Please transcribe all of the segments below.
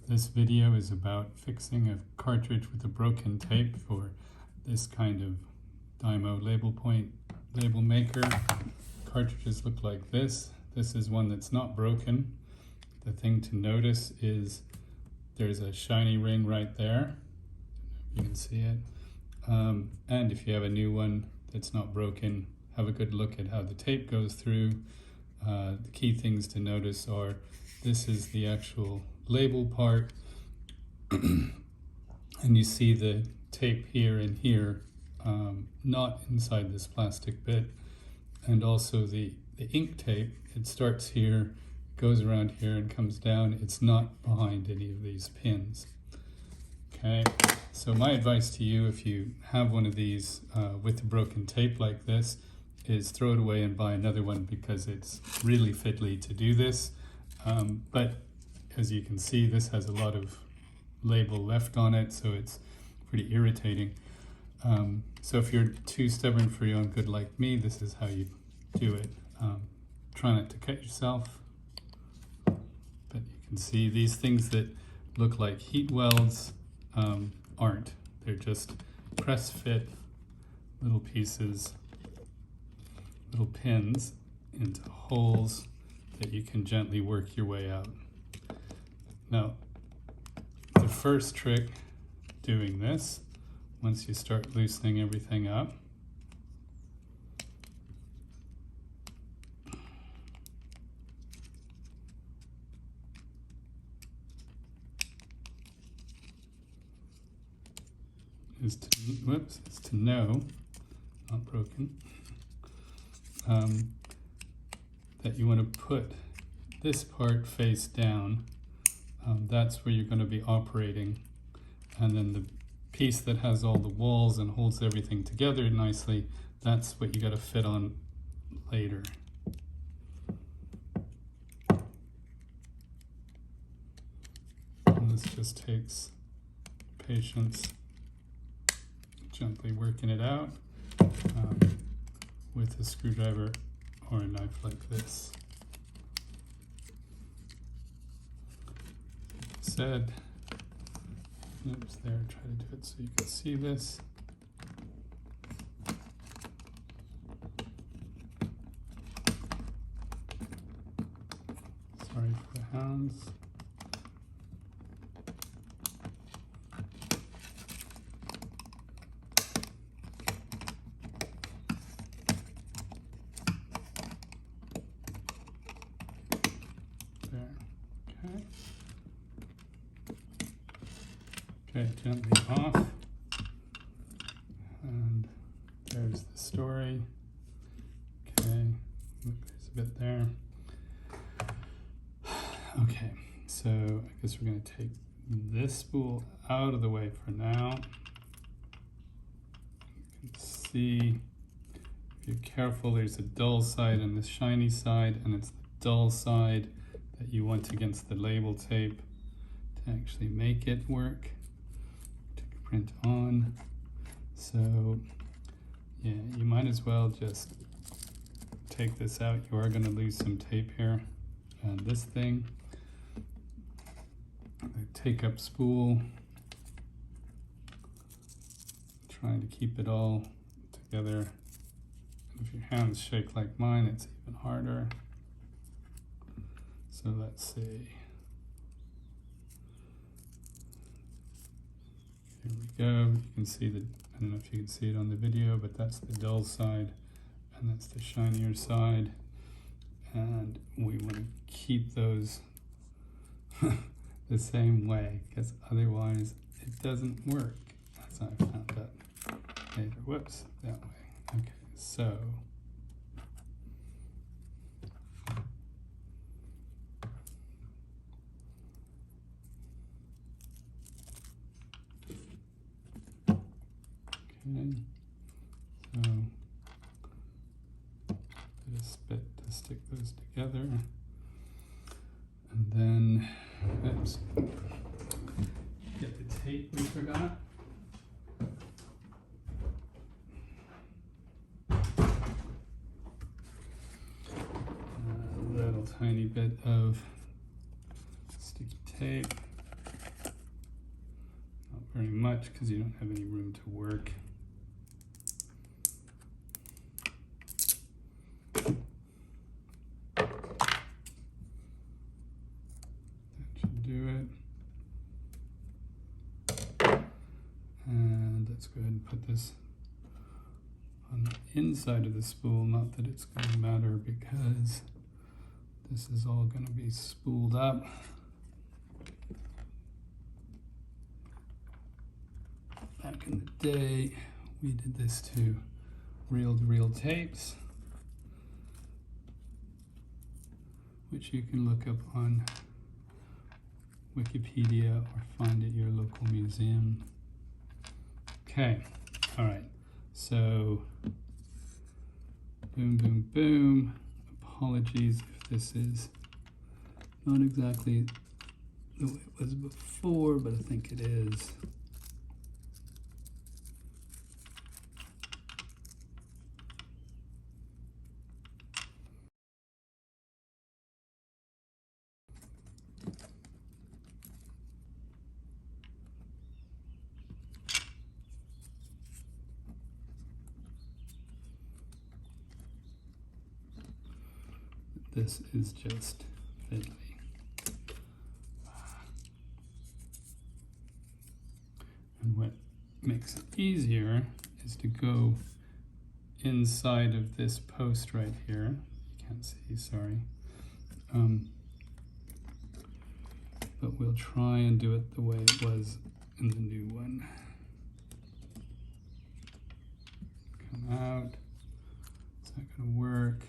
This video is about fixing a cartridge with a broken tape for this kind of Dymo LabelPoint label maker. Cartridges look like this. This is one that's not broken. The thing to notice is there's a shiny ring right there. You can see it. And if you have a new one that's not broken, have a good look at how the tape goes through. The key things to notice are this is the actual label part, and you see the tape here and here, not inside this plastic bit, and also the ink tape. It starts here, goes around here and comes down. It's not behind any of these pins. Okay, so my advice to you, if you have one of these with a broken tape like this, is throw it away and buy another one, because it's really fiddly to do this. But as you can see, this has a lot of label left on it, so it's pretty irritating. So if you're too stubborn for your own good like me, this is how you do it. Try not to cut yourself. But you can see these things that look like heat welds aren't. They're just press fit little pieces, little pins into holes that you can gently work your way out. Now, the first trick doing this, once you start loosening everything up, is to know, not broken, that you want to put this part face down. That's where you're going to be operating, and then the piece that has all the walls and holds everything together nicely, that's what you got to fit on later. And this just takes patience, gently working it out with a screwdriver or a knife like this. Said, oops, there, try to do it so you can see this. Sorry for the hands. There, okay. Okay, gently off, and there's the story. Okay, there's a bit there. Okay, so I guess we're going to take this spool out of the way for now. You can see, if you're careful, there's a dull side and the shiny side, and it's the dull side that you want against the label tape to actually make it work. Print on. So yeah, you might as well just take this out. You are going to lose some tape here. And this thing, the take up spool, trying to keep it all together. If your hands shake like mine, it's even harder. So let's see. Here we go. You can see the, I don't know if you can see it on the video, but that's the dull side and that's the shinier side. And we want to keep those the same way, because otherwise it doesn't work, as I found out later. Whoops, that way. Okay, so okay, so bit of spit to stick those together, and then oops, get the tape we forgot. A little tiny bit of sticky tape. very much because you don't have any room to work. That should do it. And let's go ahead and put this on the inside of the spool. Not that it's going to matter because this is all going to be spooled up. Back in the day, we did this to reel-to-reel tapes, which you can look up on Wikipedia or find at your local museum. Okay, all right, so boom, boom, boom. Apologies if this is not exactly the way it was before, but I think it is. This is just fiddly. And what makes it easier is to go inside of this post right here. You can't see, sorry. But we'll try and do it the way it was in the new one. Come out. It's not going to work.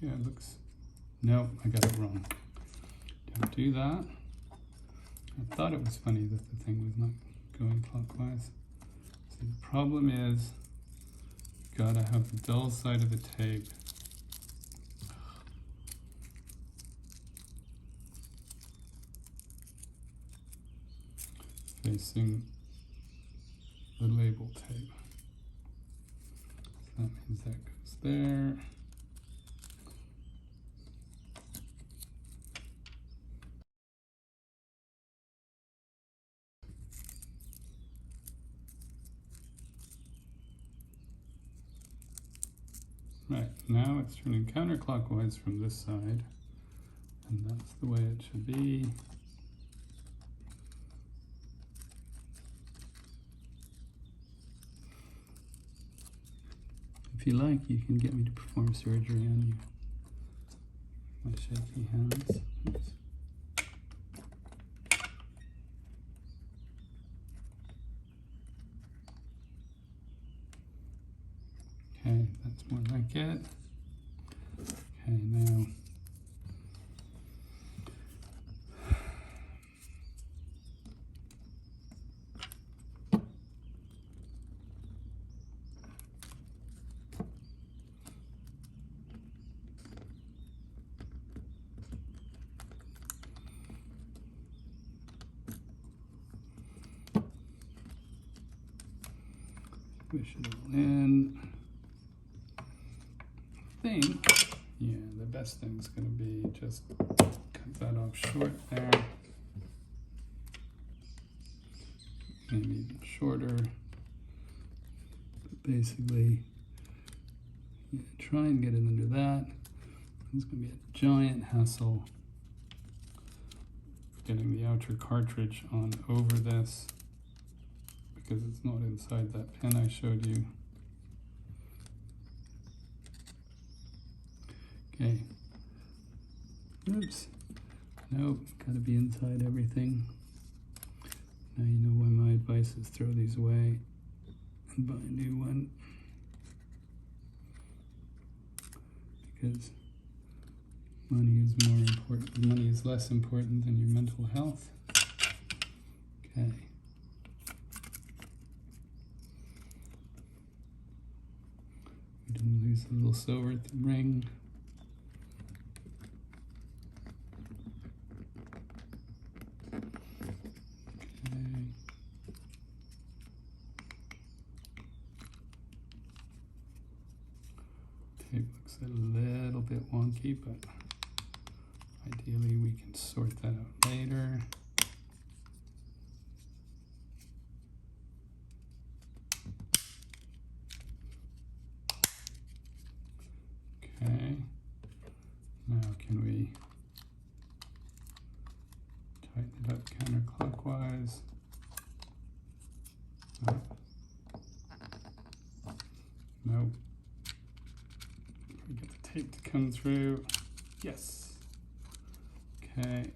Yeah, it looks, no, I got it wrong. Don't do that. I thought it was funny that the thing was not going clockwise. So the problem is, you gotta have the dull side of the tape facing the label tape. So that means that goes there. Right, now it's turning counterclockwise from this side, and that's the way it should be. If you like, you can get me to perform surgery on you. My shaky hands. Oops. Okay, that's more like it. Okay, now push it all in. I think, yeah, the best thing is going to be just cut that off short there. Maybe even shorter. But basically, yeah, try and get it under that. It's going to be a giant hassle getting the outer cartridge on over this because it's not inside that pin I showed you. Okay. Oops. Nope, gotta be inside everything. Now you know why my advice is throw these away and buy a new one. Because money is more important, money is less important than your mental health. Okay. We didn't lose the little silver ring. Tape looks a little bit wonky, but Ideally, we can sort that out later. Okay, now can we tighten it up counterclockwise? Oh. Nope. We get the tape to come through. Yes. Okay.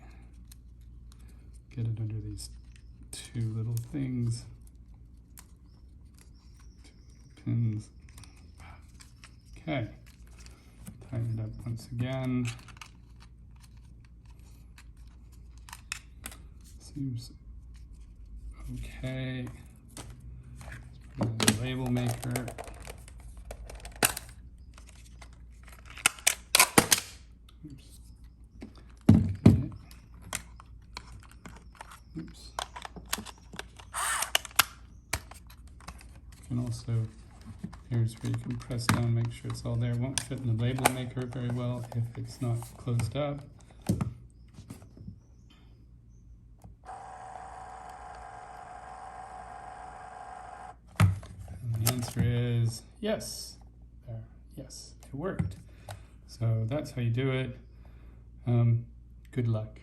Get it under these two little things. Two little pins. Okay. Tighten it up once again. Seems okay. Let's put it in the label maker. Oops. Okay. Oops. You can also, here's where you can press down, make sure it's all there. It won't fit in the label maker very well if it's not closed up. And the answer is yes. There, yes, it worked. So that's how you do it. Good luck.